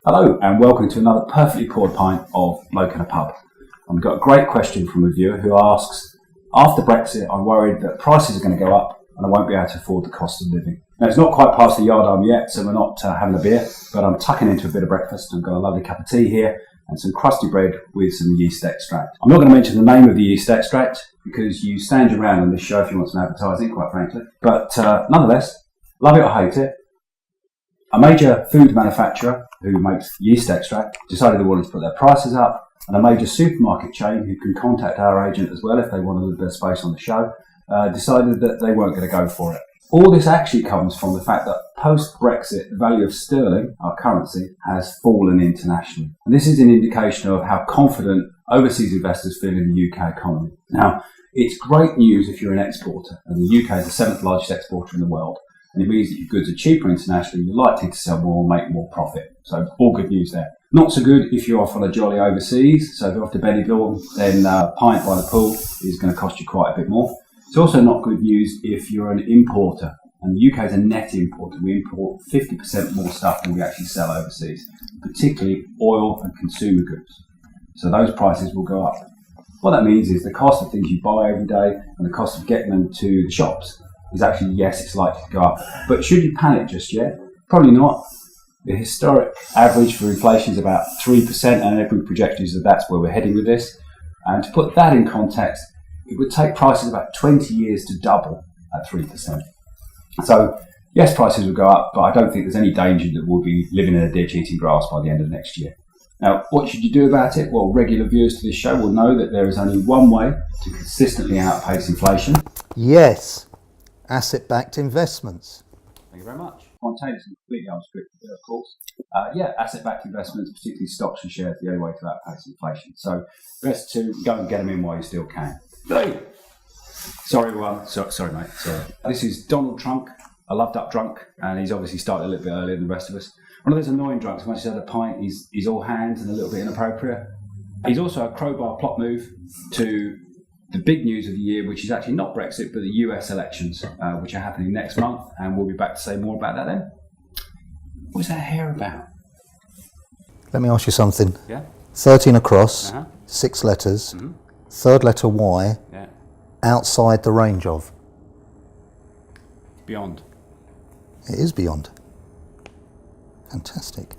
Hello and welcome to another perfectly poured pint of Bloke in a Pub. I've got a great question from a viewer who asks, after Brexit I'm worried that prices are going to go up and I won't be able to afford the cost of living. Now it's not quite past the yard arm yet, so we're not having a beer, but I'm tucking into a bit of breakfast. I've got a lovely cup of tea here and some crusty bread with some yeast extract. I'm not going to mention the name of the yeast extract because you stand your ground on this show if you want some advertising, quite frankly. But nonetheless, love it or hate it, a major food manufacturer who makes yeast extract decided they wanted to put their prices up, and a major supermarket chain who can contact our agent as well if they want a little bit of space on the show, decided that they weren't going to go for it. All this actually comes from the fact that post-Brexit, the value of sterling, our currency, has fallen internationally. And this is an indication of how confident overseas investors feel in the UK economy. Now, it's great news if you're an exporter, and the UK is the 7th largest exporter in the world. And it means that your goods are cheaper internationally, you're likely to sell more and make more profit. So all good news there. Not so good if you're off on a jolly overseas. So if you're off to Benidorm, then a pint by the pool is going to cost you quite a bit more. It's also not good news if you're an importer. And the UK is a net importer. We import 50% more stuff than we actually sell overseas, particularly oil and consumer goods. So those prices will go up. What that means is the cost of things you buy every day and the cost of getting them to the shops is actually, yes, it's likely to go up. But should you panic just yet? Probably not. The historic average for inflation is about 3%, and every projection is that that's where we're heading with this. And to put that in context, it would take prices about 20 years to double at 3%. So, yes, prices will go up, but I don't think there's any danger that we'll be living in a ditch eating grass by the end of next year. Now, what should you do about it? Well, regular viewers to this show will know that there is only one way to consistently outpace inflation. Yes. Asset-backed investments. Thank you very much. Spontaneous and completely unscripted, of course. Asset-backed investments, particularly stocks and shares, the only way to outpace inflation. So, best to go and get them in while you still can. Hey. Sorry, everyone. Sorry, mate. Sorry. This is Donald Trunk, a loved-up drunk, and he's obviously started a little bit earlier than the rest of us. One of those annoying drunks. Once he's had a pint, he's all hands and a little bit inappropriate. He's also a crowbar plot move to the big news of the year, which is actually not Brexit, but the US elections, which are happening next month, and we'll be back to say more about that then. What's that hair about? Let me ask you something. Yeah? 13 across, 6 letters, third letter Y, outside the range of? Beyond. It is beyond. Fantastic.